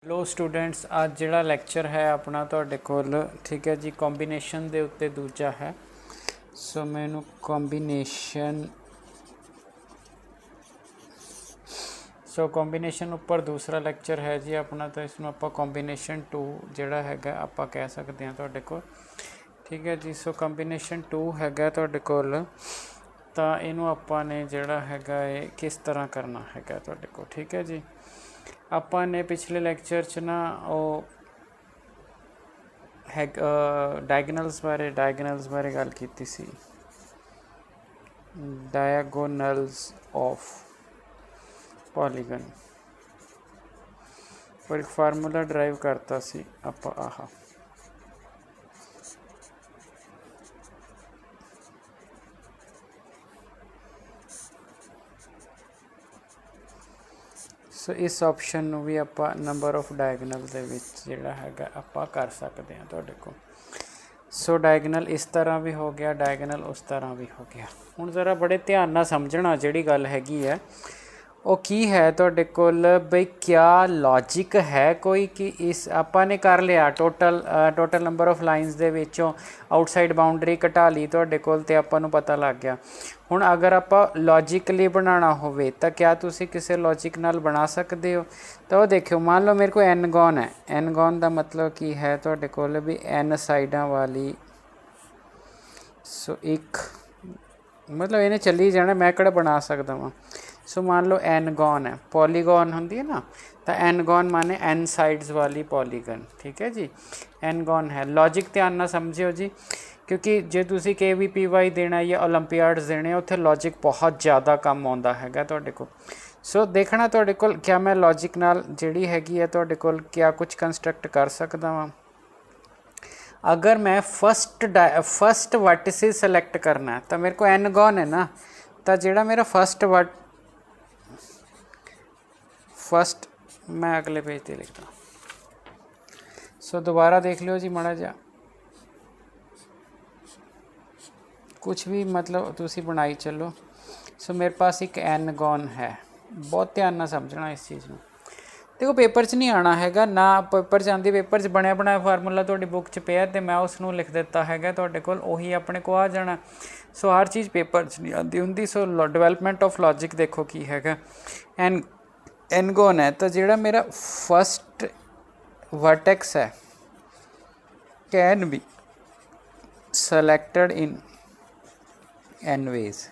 Hello students, ਅੱਜ ਜਿਹੜਾ lecture ਹੈ ਆਪਣਾ ਤੁਹਾਡੇ ਕੋਲ ਠੀਕ ਹੈ ਜੀ ਕੰਬੀਨੇਸ਼ਨ ਦੇ ਉੱਤੇ ਦੂਜਾ ਹੈ। ਸੋ ਮੈਨੂੰ ਕੰਬੀਨੇਸ਼ਨ ਉੱਪਰ ਦੂਸਰਾ ਲੈਕਚਰ ਹੈ ਜੀ ਆਪਣਾ, ਤਾਂ ਇਸ ਨੂੰ ਆਪਾਂ ਕੰਬੀਨੇਸ਼ਨ 2 ਜਿਹੜਾ ਹੈਗਾ ਆਪਾਂ ਕਹਿ ਸਕਦੇ ਹਾਂ ਤੁਹਾਡੇ ਕੋਲ, ਠੀਕ ਹੈ ਜੀ। ਸੋ ਕੰਬੀਨੇਸ਼ਨ 2 ਹੈਗਾ ਤੁਹਾਡੇ ਕੋਲ, ਤਾਂ ਇਹਨੂੰ ਆਪਾਂ ਨੇ ਜਿਹੜਾ ਹੈਗਾ ਇਹ ਕਿਸ ਤਰ੍ਹਾਂ ਕਰਨਾ ਹੈਗਾ ਤੁਹਾਡੇ ਕੋਲ, ਠੀਕ ਹੈ ਜੀ। ਆਪਾਂ ਨੇ ਪਿਛਲੇ ਲੈਕਚਰ 'ਚ ਨਾ ਉਹ ਡਾਇਗਨਲਸ ਬਾਰੇ ਗੱਲ ਕੀਤੀ ਸੀ, ਡਾਇਗੋਨਲਸ ਆਫ ਪੋਲੀਗਨ, ਪਰ ਇੱਕ ਫਾਰਮੂਲਾ ਡਰਾਈਵ ਕਰਤਾ ਸੀ ਆਪਾਂ ਆਹ। ਸੋ ਇਸ ਆਪਸ਼ਨ ਨੂੰ ਵੀ ਆਪਾਂ ਨੰਬਰ ਆਫ ਡਾਇਗਨਲ ਦੇ ਵਿੱਚ ਜਿਹੜਾ ਹੈਗਾ ਆਪਾਂ ਕਰ ਸਕਦੇ ਹਾਂ ਤੁਹਾਡੇ ਕੋਲ। ਸੋ ਡਾਇਗਨਲ ਇਸ ਤਰ੍ਹਾਂ ਵੀ ਹੋ ਗਿਆ, ਡਾਇਗਨਲ ਉਸ ਤਰ੍ਹਾਂ ਵੀ ਹੋ ਗਿਆ। ਹੁਣ ਜ਼ਰਾ ਬੜੇ ਧਿਆਨ ਨਾਲ ਸਮਝਣਾ ਜਿਹੜੀ ਗੱਲ ਹੈਗੀ ਹੈ ਉਹ ਕੀ ਹੈ ਤੁਹਾਡੇ ਕੋਲ, ਬਈ ਕਿਆ ਲੌਜਿਕ ਹੈ ਕੋਈ ਕਿ ਇਸ ਆਪਾਂ ਨੇ ਕਰ ਲਿਆ ਟੋਟਲ ਨੰਬਰ ਆਫ ਲਾਈਨਸ ਦੇ ਵਿੱਚੋਂ ਆਊਟਸਾਈਡ ਬਾਊਂਡਰੀ ਘਟਾ ਲਈ ਤੁਹਾਡੇ ਕੋਲ, ਤੇ ਆਪਾਂ ਨੂੰ ਪਤਾ ਲੱਗ ਗਿਆ। ਹੁਣ ਅਗਰ ਆਪਾਂ ਲੌਜਿਕਲੀ ਬਣਾਉਣਾ ਹੋਵੇ ਤਾਂ ਕਿਆ ਤੁਸੀਂ ਕਿਸੇ ਲੌਜਿਕ ਨਾਲ ਬਣਾ ਸਕਦੇ ਹੋ? ਤਾਂ ਉਹ ਦੇਖਿਓ, ਮੰਨ ਲਓ ਮੇਰੇ ਕੋਲ ਐਨਗੋਨ ਹੈ। ਐਨਗੋਨ ਦਾ ਮਤਲਬ ਕੀ ਹੈ ਤੁਹਾਡੇ ਕੋਲ, ਵੀ ਐਨ ਸਾਈਡਾਂ ਵਾਲੀ, ਸੋ ਇੱਕ ਮਤਲਬ ਇਹਨੇ ਚੱਲੀ ਜਾਣਾ, ਮੈਂ ਕਿਹੜਾ ਬਣਾ ਸਕਦਾ ਵਾਂ। ਸੋ ਮੰਨ ਲਓ ਐਨਗੋਨ ਹੈ, ਪੋਲੀਗੋਨ ਹੁੰਦੀ ਹੈ ਨਾ, ਤਾਂ ਐਨਗੋਨ ਮਾਨੇ ਐਨ ਸਾइड्स वाली पॉलीगन, ठीक है जी। एनगोन है। लॉजिक ध्यान ਨਾਲ ਸਮਝਿਓ ਜੀ, ਕਿਉਂਕਿ ਜੇ ਤੁਸੀਂ KVPY ਦੇਣਾ ਜਾਂ ਓਲੰਪੀਆਡਸ ਦੇਣੇ ਉੱਥੇ ਲੌਜਿਕ ਬਹੁਤ ਜ਼ਿਆਦਾ ਕੰਮ ਆਉਂਦਾ ਹੈਗਾ ਤੁਹਾਡੇ ਕੋਲ। ਸੋ ਦੇਖਣਾ ਤੁਹਾਡੇ ਕੋਲ ਕਿਆ ਮੈਂ ਲੌਜਿਕ ਨਾਲ ਜਿਹੜੀ ਹੈਗੀ ਹੈ ਤੁਹਾਡੇ ਕੋਲ ਕਿਆ ਕੁਝ ਕੰਸਟਰਕਟ ਕਰ ਸਕਦਾ ਵਾਂ। अगर मैं फस्ट वर्टिसिस सेलेक्ट करना है तो मेरे को एनगोन है ना, तो जेड़ा मेरा फस्ट मैं अगले पेज पर लिखता। सो दोबारा देख लो जी माड़ा जा, कुछ भी मतलब तुसी बनाई चलो। सो मेरे पास एक एनगोन है, बहुत ध्यान ना समझना इस चीज़ में। देखो पेपर 'ਚ नहीं आना हैगा ना, पेपर 'ਚ आंदी, पेपर 'ਚ ਬਣਿਆ ਬਣਾਇਆ फार्मूला ਤੁਹਾਡੀ बुक 'ਚ ਪਿਆ ਤੇ ਮੈਂ ਉਸ ਨੂੰ ਲਿਖ ਦਿੱਤਾ ਹੈਗਾ ਤੁਹਾਡੇ ਕੋਲ, ਉਹੀ ਆਪਣੇ ਕੋ ਆ ਜਾਣਾ। ਸੋ ਹਰ ਚੀਜ਼ पेपर 'ਚ नहीं आती ਹੁੰਦੀ। सो डेवलपमेंट ऑफ लॉजिक देखो की हैगा। एनगोन है तो ਜਿਹੜਾ मेरा फस्ट वर्टेक्स है can be selected in n ways।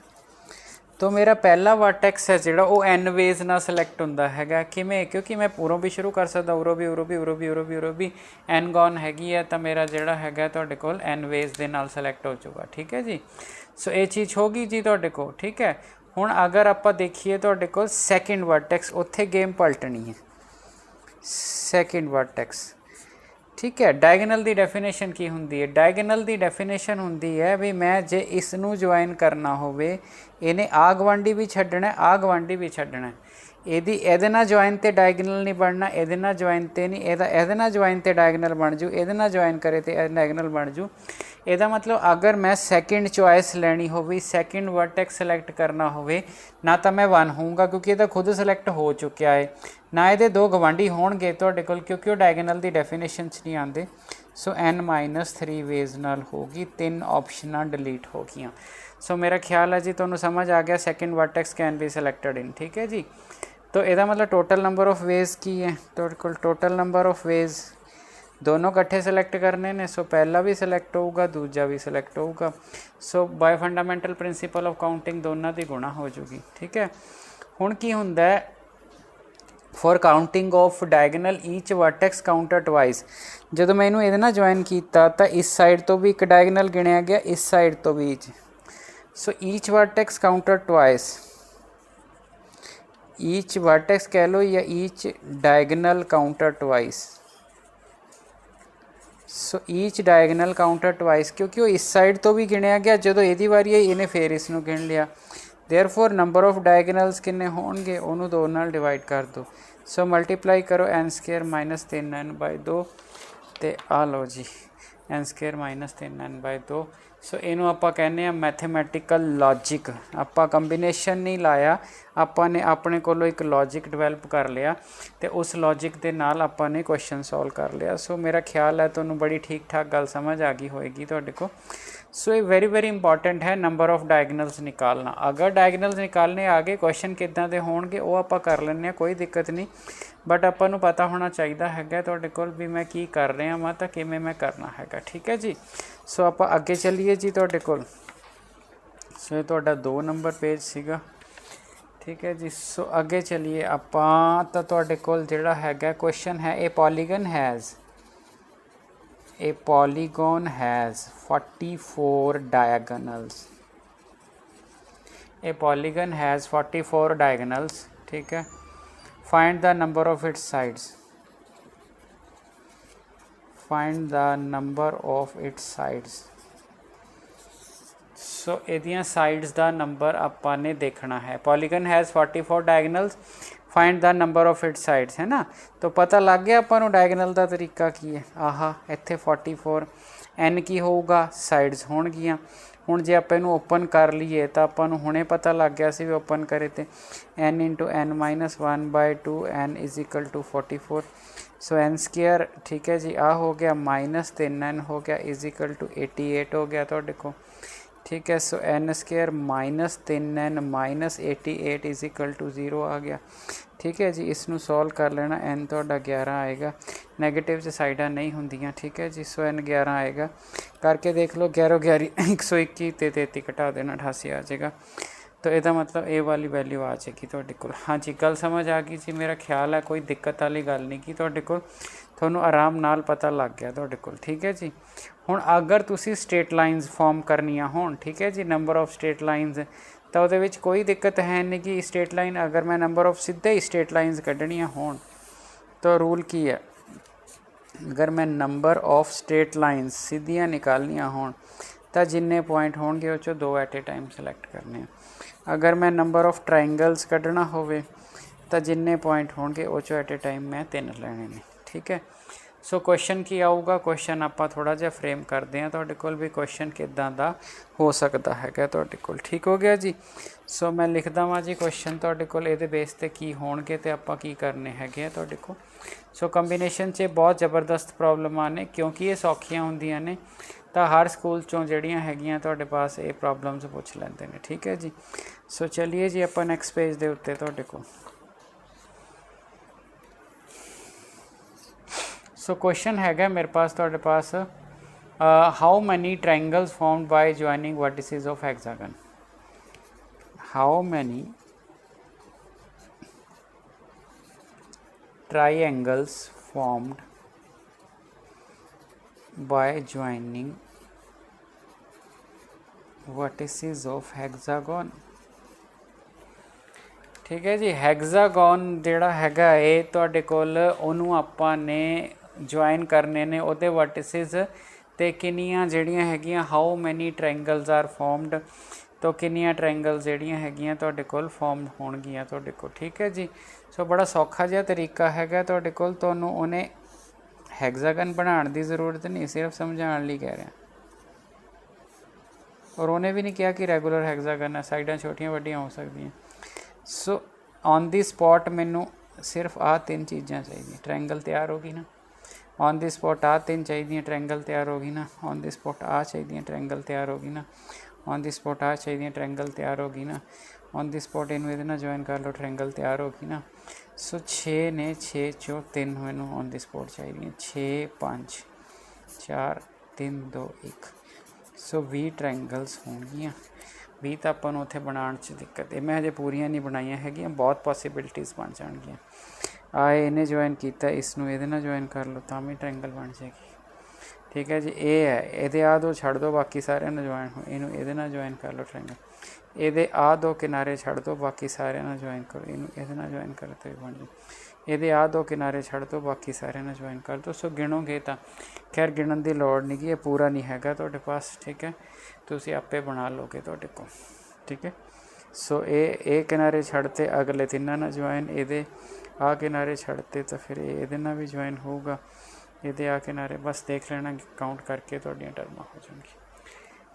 तो मेरा पहला वर्टेक्स है जोड़ा वो n वेज ना सिलेक्ट होंदा हैगा, किवें, क्योंकि मैं उरों भी शुरू कर सकदा, उरों भी एनगोन हैगी है, तो मेरा जोड़ा हैगा तुहाडे कोल n वेज दे नाल सिलेक्ट हो जाऊगा, ठीक है जी। सो ये चीज़ होगी जी तुहाडे कोल, ठीक है। हुण अगर आपां देखिए तुहाडे कोल सैकेंड वर्टेक्स, उत्थे गेम पलटनी है, सैकेंड वर्टेक्स, ठीक है। डायगनल की डेफिनेशन की होंदी है? डायगनल की डेफिनेशन होंदी है भी मैं जे इस नूं ज्वाइन करना होवे, इहने आ गवांढी भी छड्डना, आ गवांढी भी छड्डना, ਇਹਦੀ ਇਹਦੇ ਨਾਲ ਜੁਆਇਨ ਤੇ ਡਾਇਗਨਲ ਨਹੀਂ ਬਣਨਾ, ਇਹਦੇ ਨਾਲ ਜੁਆਇਨ ਤੇ ਨਹੀਂ, ਇਹਦੇ ਨਾਲ ਜੁਆਇਨ ਤੇ ਡਾਇਗਨਲ ਬਣ ਜੂ, ਇਹਦੇ ਨਾਲ ਜੁਆਇਨ ਕਰੇ ਤੇ ਡਾਇਗਨਲ ਬਣ ਜੂ। ਇਹਦਾ ਮਤਲਬ ਅਗਰ ਮੈਂ ਸੈਕਿੰਡ ਚੋਇਸ ਲੈਣੀ ਹੋਵੇ, ਸੈਕਿੰਡ ਵਰਟੈਕਸ ਸਿਲੈਕਟ ਕਰਨਾ ਹੋਵੇ, ਨਾ ਤਾਂ ਮੈਂ 1 ਹੋਊਂਗਾ ਕਿਉਂਕਿ ਇਹਦਾ ਖੁਦ ਸਿਲੈਕਟ ਹੋ ਚੁੱਕਿਆ ਹੈ, ਨਾ ਇਹਦੇ 2 ਗਵਾਂਢੀ ਹੋਣਗੇ ਤੁਹਾਡੇ ਕੋਲ ਕਿਉਂਕਿ ਉਹ ਡਾਇਗਨਲ ਦੀ ਡੈਫੀਨੇਸ਼ਨ 'ਚ ਨਹੀਂ ਆਉਂਦੇ। ਸੋ n-3 ਵੇਜ਼ ਨਾਲ ਹੋਗੀ, 3 ਆਪਸ਼ਨਾਂ ਡਿਲੀਟ ਹੋ ਗਈਆਂ। सो मेरा ख्याल है जी तुहानूं समझ आ गया, second vertex can be selected in, ठीक है जी। तो ਇਹਦਾ मतलब टोटल नंबर ऑफ वेज की है, टोटल नंबर ऑफ वेज दोनों इकट्ठे सिलेक्ट करने ने। सो पहला भी सिलेक्ट होगा, दूजा भी सिलेक्ट होगा। So by fundamental principle of counting दोनों की गुणा हो जूगी, ठीक है। हुण की हुंदा है, for counting of diagonal each vertex counter twice. जदों मैं इहनूं इहदे नाल ज्वाइन कीता तो इस साइड तो भी एक डायगनल गिणिया गया, इस साइड तो भी each. So each vertex counter twice, each vertex कह लो या each diagonal counter twice. So each diagonal counter twice, क्योंकि वो इस साइड तो भी गिणिया गया, जो यदी वारी है इन्हें फिर इसनूं गिण लिया। देयरफॉर नंबर ऑफ डायगनल्स किन्ने होणगे, उन्होंने 2 नाल डिवाइड कर दो। सो मल्टीप्लाई करो n² - 3n/2 ते आ लो G N square minus 3n/2। सो इनू आपां कहने आ मैथेमैटिकल लॉजिक। आपां कंबीनेशन नहीं लाया, आपां ने अपने कोलों एक लॉजिक डिवेलप कर लिया तो उस लॉजिक के नाल आपां ने क्वेश्चन सॉल्व कर लिया। सो मेरा ख्याल है तुहानूं बड़ी ठीक ठाक गल समझ आ गई होएगी तुहाडे को। सो ये वेरी वेरी इंपॉर्टेंट है नंबर ऑफ डायगनल्स निकालना। अगर डायगनल्स निकालने आ गए क्वेश्चन किद्दां दे होणगे वो आपां कर लैंदे, कोई दिक्कत नहीं, बट आपां नूं पता होना चाहिए हैगा तुहाडे कोल भी मैं की कर रहा वा तो किवें मैं करना हैगा। ठीक है जी। सो आपां अगे चलीए जी तुहाडे कोल। सो ये तुहाडा 2 नंबर पेज सीगा। ठीक है जी। सो अगे चलीए आपां तो तुहाडे कोल जिहड़ा हैगा क्वेश्चन है ए polygon has 44 diagonals। A polygon has 44 diagonals। ठीक है। Find the number of its sides। Find the number of its sides। So इहदियां साइड्स का नंबर आपां ने देखना है। Polygon has 44 diagonals, find the number of its sides, है ना। तो पता लग गया आपां नूं डायगनल का तरीका की है। आहा इत्थे 44 एन की होगा, साइड्स होणगियां। हुण जे आपां इहनूं ओपन कर लीए तो आपां नूं हुणे पता लग गया सी भी ओपन करे तो n × n-1/2 n = 44। सो एन स्केयर, ठीक है जी, आ हो गया -3n हो गया = 88 हो गया तुहाडे को। ठीक है। सो एन स्केयर -3n - 88 = 0 आ गया। ठीक है जी। इसनों सॉल्व कर लेना। एन तुहाडा 11 आएगा, नैगेटिव च साइडां नहीं होंदियां। ठीक है जी। सो एन 11 आएगा, करके देख लो 11 11 121 ते 33 घटा देना 88 आ जाएगा। तो यदा मतलब ए वाली वैल्यू आ जाएगी तुहाडे कोल। हाँ जी, गल समझ आ गई जी। मेरा ख्याल है कोई दिक्कत वाली गल नहीं की तुहाडे कोल, तुहानूं आराम नाल पता लग गया तुहाडे कोल। ठीक है जी। हुण अगर तुसी स्ट्रेट लाइनस फॉर्म करनियां होण, ठीक है जी, नंबर ऑफ स्ट्रेट लाइनस, तो उहदे विच कोई दिक्कत है नहीं कि स्ट्रेट लाइन अगर मैं नंबर ऑफ सीधे ही स्ट्रेट लाइनस कढ़नियां होण तो रूल की है, अगर मैं नंबर ऑफ स्ट्रेट लाइनस सीधियां निकालनियां होण तो जिन्ने पॉइंट होणगे उह चों 2 एट ए टाइम सिलैक्ट करने। अगर मैं नंबर ऑफ ट्राइंगल्स कढ़ना होवे तो जिन्ने पॉइंट होणगे उह चों एट ए टाइम मैं 3 लैणे ने। ठीक है। सो क्वेश्चन की आऊगा, क्वेश्चन आपां थोड़ा जिहा फ्रेम करते हैं तुहाडे कोल भी क्वेश्चन किदां दा हो सकता है तुहाडे कोल। ठीक हो गया जी। सो मैं लिखदा वां जी क्वेश्चन तुहाडे कोल इहदे बेस ते की होणगे ते आपां की करने हैगे आ तुहाडे कोल। सो कंबीनेशन च बहुत ज़बरदस्त प्रॉब्लमां ने, क्योंकि ये सौखियां होंदियां ने तो हर स्कूल चों जिहड़ियां हैगियां तुहाडे पास ये प्रॉब्लम्स पुछ लैंदे ने। ठीक है जी। सो चलिए जी आपां नैक्सट पेज दे उत्ते तुहाडे कोल। सो क्वेश्चन हैगा मेरे पास तुहाडे पास, how many triangles formed by joining vertices of hexagon. How many triangles formed by joining vertices of hexagon। ठीक है जी। हैग्जागोन जिहड़ा हैगा ये तुहाडे कोल ओनू आपां ने ज्वाइन करने ने उहदे वर्टिसेस ते किन्नियां जिहड़ियां हैगियां, how many triangles are formed, तो किन्नियां ट्रायंगल्स जिहड़ियां हैगियां तुहाडे कोल फॉर्म होणगियां तुहाडे कोल। ठीक है जी। सो बड़ा सौखा जिहा तरीका हैगा तुहाडे कोल, तुहानूं उहने हैग्जागन बनाउण दी जरूरत नहीं, सिर्फ समझाउण लई कह रहा। और उन्हें भी नहीं कहा कि रैगूलर हैग्जागन है, साइडां छोटियां वड्डियां हो सकदियां। सो ऑन दी स्पॉट मैनू सिर्फ आ 3 चीज़ां चाहिए, ट्रायंगल तैयार होगी ना। ऑन दी स्पॉट आ 3 चाहिए, ट्रायंगल तैयार होगी ना। ऑन दी स्पॉट आ चाहिए, ट्रायंगल तैयार होगी ना। ऑन दी स्पॉट आ चाहिए, ट्रायंगल तैयार होगी ना। ऑन दी स्पॉट इनू इहदे नाल ज्वाइन कर लो, ट्रायंगल तैयार होगी ना। सो 6 ने, 6 चों 3 मैनू ऑन दी स्पॉट चाहिए, 6 5 4 3 2 1। सो 20 ट्रायंगल्स होणगियां। 20 तो आपां नूं उत्थे बनाउण च दिक्कत है, मैं हजे पूरियां नहीं बनाईयां हैगियां, बहुत पॉसीबिलिटीज़ बन जाणगियां। आए इन्हें ज्वाइन किया, इसनूं इहदे नाल ज्वाइन कर लो तां भी ट्रायंगल बन जाएगी। ठीक है जी। ये है, इहदे आ 2 छड्ड दो, बाकी सारिਆਂ ਨਾਲ ज्वाइन हो, इनू इहदे नाल ज्वाइन कर लो ट्रायंगल। ਇਹਦੇ ਆ 2 किनारे ਛੱਡ ਦੋ, बाकी ਸਾਰਿਆਂ ਨਾਲ ज्वाइन करो, ਇਹਨੂੰ ਇਹਦੇ ਨਾਲ ज्वाइन करो तो बन जाए। ਇਹਦੇ ਆ 2 किनारे ਛੱਡ ਦੋ, बाकी ਸਾਰਿਆਂ ਨਾਲ ज्वाइन कर दो। सो गिणोगे तो खैर गिणन की लोड़ नहीं गी, ये पूरा नहीं हैगा तुहाडे पास। ठीक है। तुसीं आपे बना लोगे तुहाडे कोल। ठीक है। सो ये किनारे छड्डते, अगले 3 ਨਾਲ ज्वाइन, ਇਹਦੇ आ किनारे छड्डते तो फिर ये भी ज्वाइन होगा। ਇਹਦੇ ਆ ਕਿਨਾਰੇ ਬਸ ਦੇਖ ਲੈਣਾ, ਕਾਊਂਟ ਕਰਕੇ ਤੁਹਾਡੀਆਂ ਟਰਮਾਂ ਹੋ ਜਾਣਗੀਆਂ।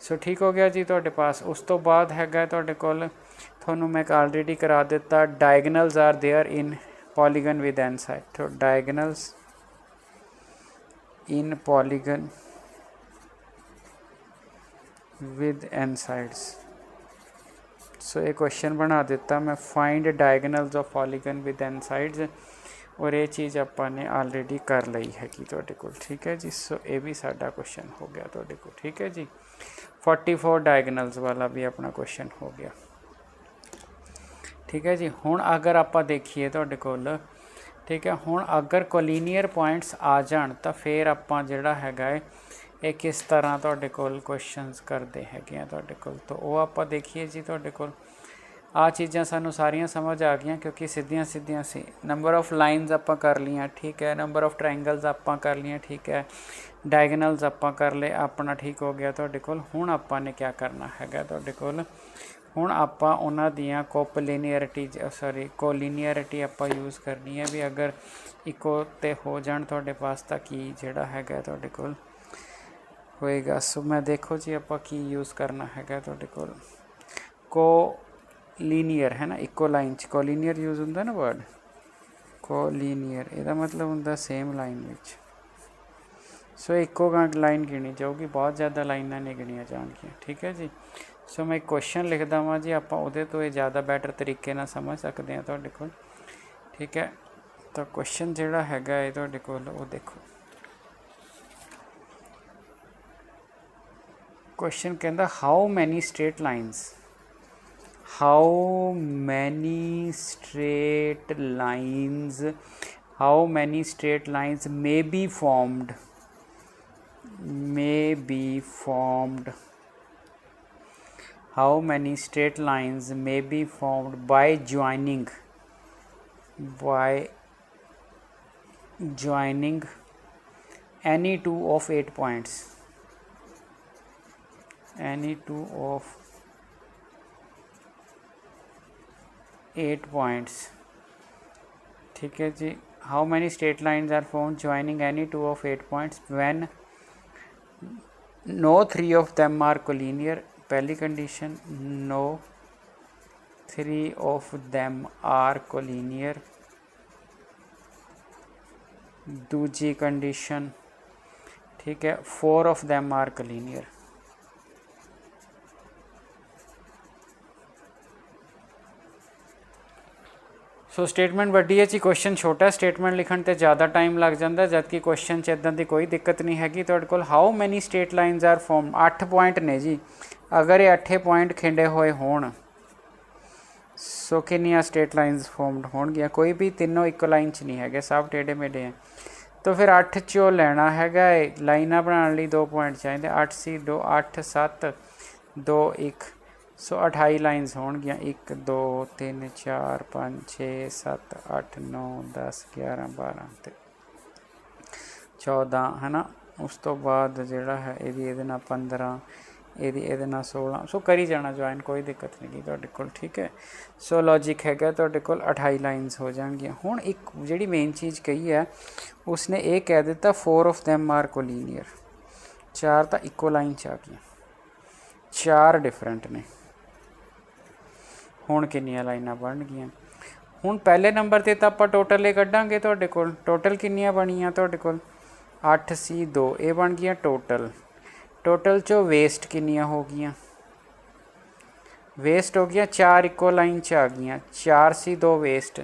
ਸੋ ਠੀਕ ਹੋ ਗਿਆ ਜੀ ਤੁਹਾਡੇ ਪਾਸ। ਉਸ ਤੋਂ ਬਾਅਦ ਹੈਗਾ ਤੁਹਾਡੇ ਕੋਲ, ਤੁਹਾਨੂੰ ਮੈਂ ਆਲਰੇਡੀ ਕਰਾ ਦਿੱਤਾ, diagonals are there in polygon with n side। तो diagonals in polygon with n sides। सो ये क्वेश्चन बना दिता मैं, find diagonals of polygon with n sides, और ये चीज़ आपने ऑलरेडी कर ली हैगी तुहाडे कोल, ठीक है जी। सो ये भी साडा क्वेश्चन हो गया तुहाडे कोल, ठीक है जी। 44 डायगनल्स वाला भी अपना क्वेश्चन हो गया, ठीक है जी। हुण अगर आप देखिए तुहाडे कोल, ठीक है, हुण अगर कोलीनियर पॉइंट्स आ जाण तो फिर आप जिहड़ा हैगा ये किस तरह तुहाडे कोल क्वेश्चनस करते हैं तुहाडे कोल। तो वो आप देखिए जी, तुहाडे कोल आ चीज़ां सानू सारियां समझ आ गई, क्योंकि सीधियां सीधियां सी। नंबर ऑफ लाइनस आप कर लियां, ठीक है, नंबर ऑफ ट्रायंगल्स आप कर लियां, ठीक है, डायगनल्स आप कर ले, अपना ठीक हो गया तुहाडे कोल। हुण आपां ने क्या करना हैगा तुहाडे कोल, हुण आपां उन्हां दियां कोलीनियरिटी आपां यूज़ करनी है भी, अगर इको ते हो जाण तुहाडे पास तां की जिहड़ा हैगा तुहाडे कोल होएगा। सो मैं देखो जी आपां की यूज़ करना हैगा तुहाडे कोल, कोलीनियर है ना, इको लाइन च कोलीनियर यूज़ हुंदा ना वर्ड, कोलीनियर इहदा मतलब हुंदा सेम लाइन विच। सो इको लाइन गिनी जाऊगी, बहुत ज़्यादा लाइनां नहीं गिनियां जाणगियां, ठीक है जी। सो मैं क्वेश्चन लिखदा वां जी, आप उहदे तो ज़्यादा बैटर तरीके नाल समझ सकते हैं तुहाडे कोल, ठीक है। तो क्वेश्चन जिहड़ा हैगा है तुहाडे कोल वो देखो, क्वेश्चन कहंदा how many straight lines may be formed how many straight lines may be formed by joining any two of 8 points, any two of 8 points, ठीक है जी। how many straight lines are formed joining any two of 8 points when no 3 of them are collinear, पहली condition, no 3 of them are collinear, दूजी condition, ठीक है, 4 of them are collinear। So statement वड्डी है जी, question छोटा, statement लिखण ते ज़्यादा टाइम लग जाता, जबकि क्वेश्चन च इदां दी कोई दिक्कत नहीं हैगी। तुहाडे कोल how many straight lines are form, 8 point ने जी, अगर ये 8 पॉइंट खिंडे हुए होण सो कितनियां स्ट्रेट लाइनस फॉर्मड होणगियां, कोई भी तीनों इको लाइन च नहीं है, सब टेढ़े मेढ़े हैं। तो फिर 8 चो लेना हैगा, लाइनां बनाने लई 2 पॉइंट चाहिए, 8 सी 2 8 7 2 1, सो 28 लाइनस होणगियां, 1 2 3 4 5 6 7 8 9 10 11 12 ते 14 है ना। उस तो बाद जिहड़ा है ये 15 ये 16, सो करी जाना ज्वाइन, कोई दिक्कत नहीं तुहाडे कोल, ठीक है। सो लॉजिक हैगा तुहाडे कोल 28 लाइनस हो जाएंगियां। हुण एक जिहड़ी मेन चीज़ कही है उसने ये कह दिता 4 ऑफ दैम आर कोलीनियर, 4 तो इको लाइन च आ गई, 4 डिफरेंट ने। हुण कितनियां लाइनां बन गईयां, हुण पहले नंबर ते तां आपां टोटल ये कड्डांगे तुहाडे कोल, टोटल कितनियां बणीआं तुहाडे कोल 8 सी 2, ये बन गईआं टोटल चो वेस्ट कितनियां हो गईआं, वेस्ट हो गया 4 इको लाइन च आ गई, 4 सी 2 वेस्ट,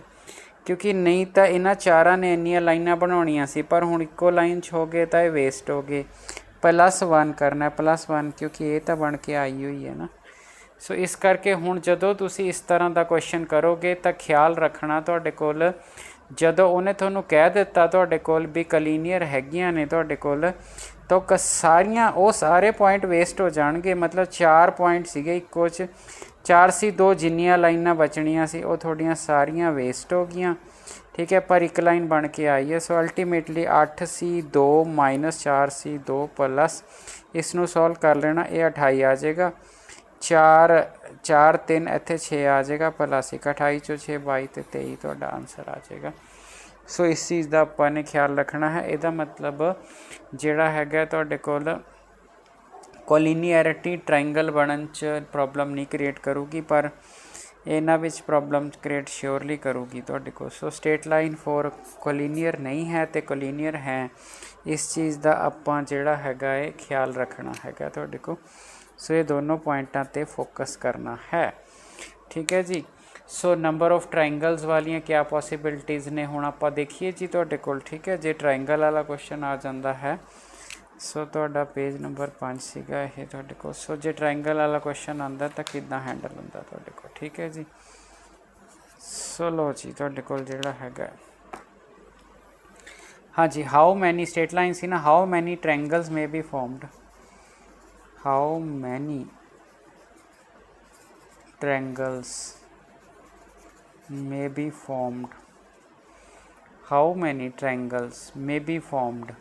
क्योंकि नहीं तो इन्हां चारां ने इन्नियां लाइनां बनाउणियां सी, पर हुण इको लाइन च हो गए तो ये वेस्ट हो गए। +1 करना, +1 क्योंकि ये तो बन के आई हुई है ना। सो इस करके हुण जदों तुसीं इस तरह का क्वेश्चन करोगे तो ख्याल रखना तुहाडे कोल, जदों उन्हें तुहानूं कह दिता तुहाडे कोल भी कलीनियर हैगियां ने तुहाडे कोल, तो सारियां वो सारे पॉइंट वेस्ट हो जाएंगे, मतलब 4 पॉइंट सीगे इको च, 4 सी 2 जिन्नियां लाइनां बचनियां सी वो थोड़ियां सारियां वेस्ट हो गईयां, ठीक है, पर एक लाइन बन के आई है। सो अल्टीमेटली 8 सी 2 - 4 सी 2 प्लस इसनों सॉल्व कर लेना, ये 28 आ जाएगा, 4 4 3 इत्थे 6 आ जाएगा, प्लस 1 28 चो 6 22 ते 23 तुहाडा आंसर आ जाएगा। सो इस चीज़ का आपां ने ख्याल रखना है। इहदा मतलब जिहड़ा हैगा तुहाडे कोल कोलिनियरिटी ट्रायंगल बनन च प्रॉब्लम नहीं क्रिएट करूगी, पर इन्हां विच प्रॉब्लम क्रिएट श्योरली करूगी तुहाडे कोल। So straight line for collinear नहीं है तो कोलिनियर है, इस चीज़ का आपां जिहड़ा हैगा है ख्याल रखना हैगा तुहाडे कोल। सो ये दोनों पॉइंटां ते फोकस करना है, ठीक है जी। सो नंबर ऑफ ट्रायंगल्स वालियां क्या पॉसिबिलिटीज़ ने, हुण आपां देखिए जी तुहाडे कोल, ठीक है। जे ट्रायंगल वाला क्वेश्चन आ जाता है, सो तुहाडा पेज नंबर 5 सीगा ये तुहाडे कोल। सो जे ट्रायंगल वाला क्वेश्चन आंदा तो किदां हैंडल हुंदा तुहाडे कोल, ठीक है जी। सो लो जी तुहाडे कोल जिहड़ा हैगा, हाँ जी, हाउ मैनी स्ट्रेट लाइन सी ना, how many triangles may be formed, how many triangles may be formed, how many triangles may be formed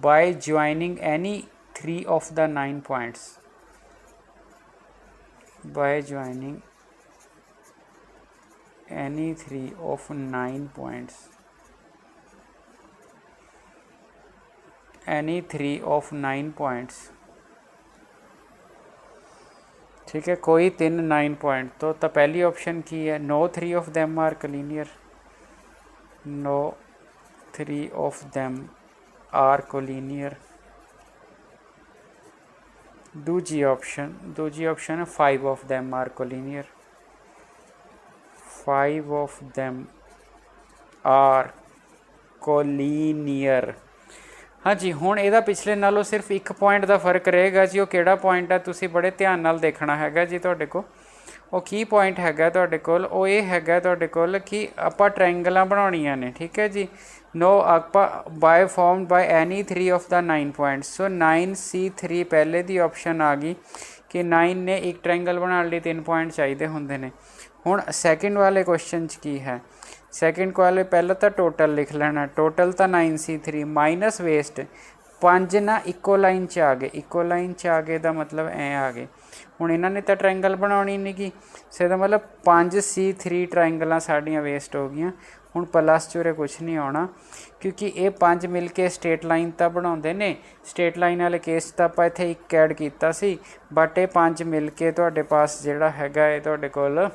by joining any 3 of the 9 points, by joining any 3 of 9 points, any 3 of 9 points, ठीक है। कोई 3 9 point तो पहली option की है, no 3 of them are collinear, no 3 of them are collinear. दूजी option है 5 of them are collinear, 5 of them are collinear. हाँ जी, हुण इहदा पिछले नालों सिर्फ एक पॉइंट का फर्क रहेगा जी। वो किहड़ा पॉइंट है तुसीं बड़े ध्यान नाल देखना हैगा जी। तुहाडे कोल वो की पॉइंट हैगा तुहाडे कोल, वो ये हैगा तुहाडे कोल कि आपां ट्रायंगलां बनाउणियां ने, ठीक है जी। नो आपां by formed by any 3 of the 9 points. So 9C3 पहले दी ऑप्शन आ गई कि 9 ने एक ट्रायंगल बनाने लई 3 पॉइंट चाहिए होंदे ने। हुण सैकेंड वाले क्वेश्चन च की है, सैकेंड वाले पहले तो टोटल लिख लेना, टोटल तो 9C3 माइनस वेस्ट 5 ना इक्को लाइन च आ गए, इक्को लाइन च आ गए, मतलब ऐ आ गए। हुण इन्हां ने तो ट्रायंगल बनाउणी नहीं गी, सो इहदा मतलब 5C3 ट्रायंगलां साडियां वेस्ट हो गईयां। हुण प्लस च उरे कुछ नहीं आउणा, क्योंकि ये 5 मिल के स्ट्रेट लाइन तो बनाउंदे ने। स्ट्रेट लाइन वाले केस तो आपां इत्थे एक ऐड कीता सी, बट ये 5 मिल के तुहाडे पास जिहड़ा हैगा ये तुहाडे कोल,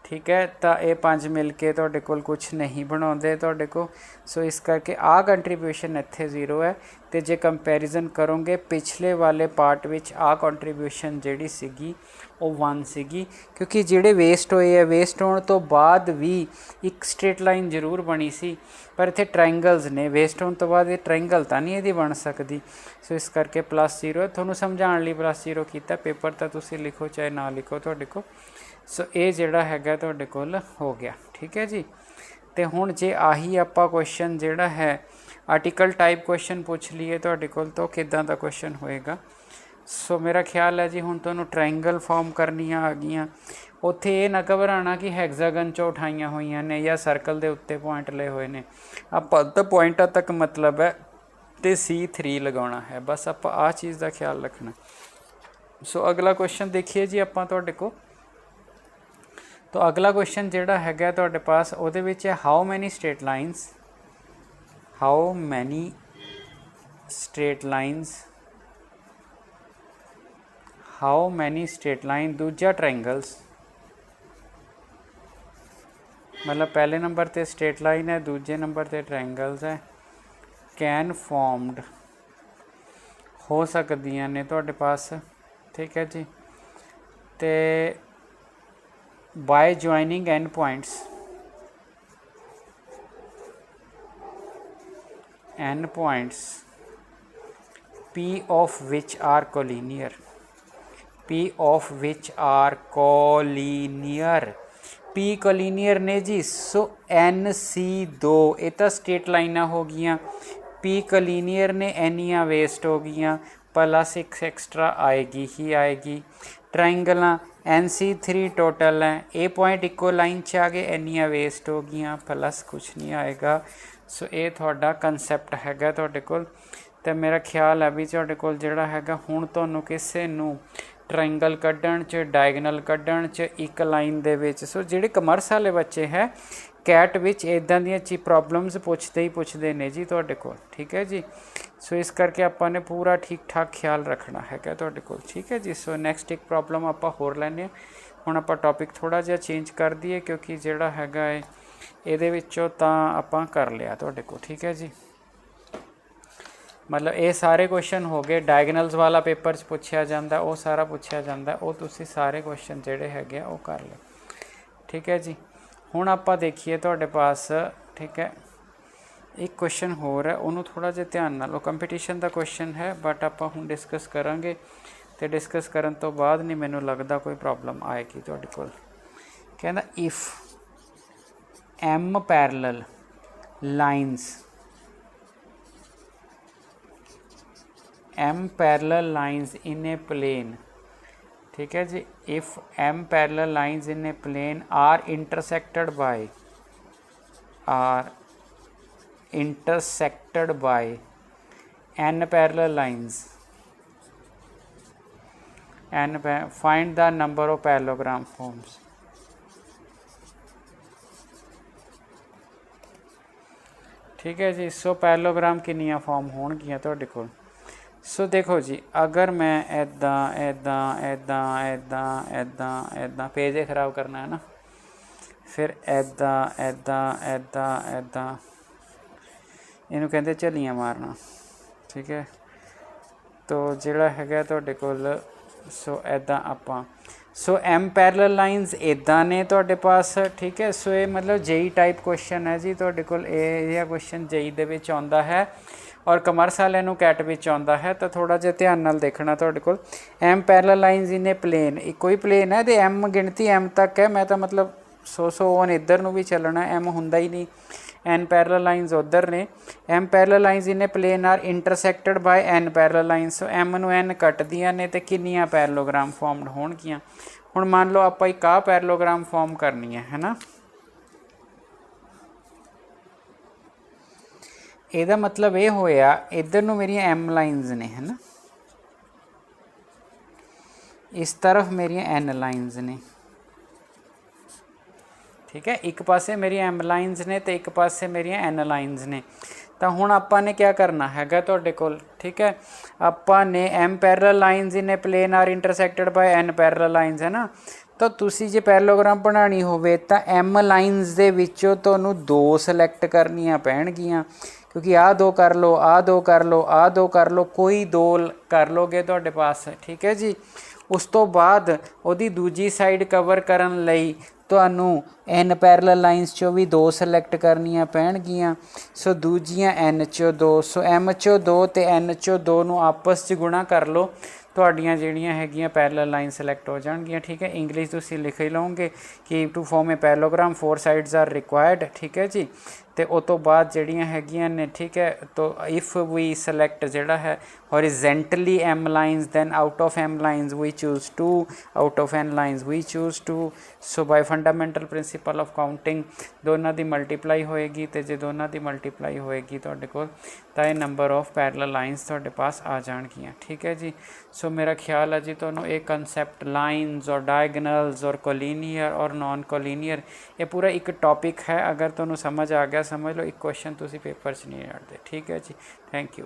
ठीक है। तो ये 5 मिल के तुहाडे कोल कुछ नहीं बनाउंदे तुहाडे को। सो इस करके आ कंट्रीब्यूशन इत्थे 0 है। तो जे कंपैरिजन करोगे पिछले वाले पार्ट विच आ कंट्रीब्यूशन जिहड़ी सीगी वो 1 सीगी, क्योंकि जिहड़े वेस्ट होए है, वेस्ट होने तो बाद भी एक स्ट्रेट लाइन जरूर बनी सी, पर इत्थे ट्रायंगल्स ने, वेस्ट होने तो बाद ये ट्रायंगल तो नहीं इहदी बन सकती। सो इस करके +0 है। तुहानूं समझाउण लई +0 कीता, पेपर तो तुसीं लिखो चाहे ना लिखो तुहाडे कोल। सो ये जिहड़ा हैगा तुहाडे कोल हो गया, ठीक है जी। तो हुण जे आही आपां क्वेश्चन जिहड़ा है आर्टिकल टाइप क्वेश्चन पूछ लीए तुहाडे कोल, तो किदां दा क्वेश्चन होएगा। सो मेरा ख्याल है जी हुण तुहानूं ट्रायंगल फॉर्म करनियां आ गईयां। उत्थे ये ना घबराना कि हैग्जागन चों उठाईयां होईयां ने या सर्कल दे उत्ते पॉइंट लए होए ने। आपां तो पॉइंटां तक मतलब है तो C3 लगाउणा है, बस आपां आ चीज़ का ख्याल रखना। सो अगला क्वेश्चन देखिए जी आपां तुहाडे कोल। तो अगला क्वेश्चन जिहड़ा हैगा तुहाडे पास उहदे विच है how many straight lines, how many straight lines, how many straight line, दूजा ट्रायंगल्स, मतलब पहले नंबर ते स्ट्रेट लाइन है, दूजे नंबर ते ट्रायंगल्स है, कैन फॉर्म्ड हो सकदियां ने तुहाडे पास, ठीक है जी। ते by joining end points, P of which are collinear, P of which are collinear, P collinear ने जी। सो NC2 ये तो स्ट्रेट लाइनां हो गईयां, P collinear ने एनियां वेस्ट हो गईयां, प्लस एक एक्स्ट्रा आएगी ही आएगी। ट्रायंगलां NC3 टोटल है, ए पॉइंट इक्को लाइन च आ गए, एनियां वेस्ट हो गईयां, प्लस कुछ नहीं आएगा। सो ये तुहाडा कंसैप्ट हैगा तुहाडे कोल। तो मेरा ख्याल है भी तुहाडे कोल जिहड़ा हैगा हुण तुहानूं किसे नूं ट्रायंगल कड्ढण च, डायगनल कड्ढण च, एक लाइन दे विच। सो जिहड़े कमर्स वाले बच्चे है कैट विच इदां दियां ची प्रॉब्लम्स पुछते ही पुछते ने जी तुहाडे कोल, ठीक है जी। सो इस करके आपां ने पूरा ठीक ठाक ख्याल रखना हैगा तुहाडे कोल, ठीक है जी। सो नैक्सट एक प्रॉब्लम आपां होर लैने हुण आपां टॉपिक थोड़ा जिहा चेंज कर दईए क्योंकि जिहड़ा हैगा है इहदे विच्चों तां आपां कर लिया तुहाडे कोल, ठीक है जी। मतलब ये सारे क्वेश्चन हो गए डायगनल्स वाला पेपर च पुछया जांदा, वो सारा पुछया जांदा, वो तुसी सारे क्वेश्चन जिहड़े हैगे वो कर लो, ठीक है जी। हुण आपां देखिए तुहाडे पास, ठीक है, एक क्वेश्चन होर है, उन्होंने थोड़ा जिहा ध्यान नाल, वो कंपीटीशन का क्वेश्चन है बट आपां हुण डिस्कस करांगे तो डिस्कस करन तो बाद नहीं मैनूं लगदा कोई प्रॉब्लम आएगी तुहाडे कोल। कहंदा if M parallel lines m parallel lines in a plane, ठीक है जी। if m parallel lines in a plane are intersected by n parallel lines, find the number of parallelogram forms। ठीक है जी। सो पैरेललोग्राम कितनियां फॉर्म होणगियां तुहाडे कोल। सो देखो जी, अगर मैं इदां इदां इदां इदां इदां इदां पेज ही खराब करना है ना, फिर इदां इदां इदां इदां इनू कहते झलियां मारना, ठीक है। तो जिहड़ा हैगा तुहाडे कोल, सो इदां आपां, सो एम पैरेलल लाइन्स इदां ने तुहाडे पास, ठीक है। सो ये मतलब जेई टाइप क्वेश्चन है जी तुहाडे कोल, ये क्वेश्चन जेई दे विच आउंदा है और कमर्स वाले नूं कैट विच आउंदा है। तो थोड़ा जिहा ध्यान नाल देखना तुहाडे कोल, M parallel lines in a plane, इक्को ही प्लेन है तो एम गिणती एम तक है, मैं तो मतलब 100 ओन इधर नूं भी चलना, एम हुंदा ही नहीं, एन पैरेलल लाइन्स उधर ने। M parallel lines in a plane are intersected by N parallel lines, so M नूं एन कटदियां ने तो कितनियां पैरेललोग्राम फॉर्मड होणगियां। हुण मान लो आपां एक आ पैरेललोग्राम फॉर्म करनी है ना, ਇਹਦਾ मतलब ये होया इधर नूं मेरियां एम लाइन्स ने, है ना, इस तरफ मेरियां एन लाइन्स ने, ठीक है। एक पासे मेरियां एम लाइन्स ने तो एक पासे मेरियां एन लाइन्स ने। तो हुण आपां ने क्या करना हैगा तुहाडे कोल, ठीक है। आपां ने M parallel lines in a plane are intersected by N parallel lines, है ना। तो तुसी जे पैरेललोग्राम बनानी होवे तो एम लाइन्स दे विचों तुहानूं 2 सिलैक्ट करनियां पैणगियां, क्योंकि आ 2 कर लो, आ 2 कर लो, आ 2 कर लो, कोई 2 कर लोगे तुहाडे पास, ठीक है जी। उस तो बाद उहदी दूजी साइड कवर करन लई तुहानूं एन पैरेलल लाइन्स चों भी 2 सिलैक्ट करनियां पैणगियां। सो दूजियां एन चों 2, सो एम चों 2 ते एन चों 2 नूं आपस च गुणा कर लो, तुहाडियां ਜਿਹੜੀਆਂ ਹੈਗੀਆਂ पैरेलल लाइन सिलैक्ट हो जाणगियां, ठीक है। इंग्लिश तुसीं लिख ही लओगे कि to form a parallelogram 4 sides are required, ठीक है जी। तो उस तो बाद ਜਿਹੜੀਆਂ ਹੈਗੀਆਂ ने, ठीक है। तो इफ वी सिलैक्ट ਜਿਹੜਾ है horizontally m lines, then out of m lines we choose 2, out of n lines we choose 2। So by fundamental principle of counting दोनों की मल्टीप्लाई होएगी, तो जो दोनों की मल्टीप्लाई होएगी तुहाडे कोल तो ये नंबर ऑफ पैरेलल लाइन्स तुहाडे पास आ जाणगियां, ठीक है जी। सो मेरा ख्याल है जी तुहानूं ये कंसैप्ट लाइन्स और डायगनल्स और कोलीनियर और नॉन कोलीनियर ये पूरा एक टॉपिक है। अगर तुहानूं समझ आ गया समझ लो, एक क्वेश्चन तुसीं पेपर च नहीं अड़दे, ठीक है जी। Thank you.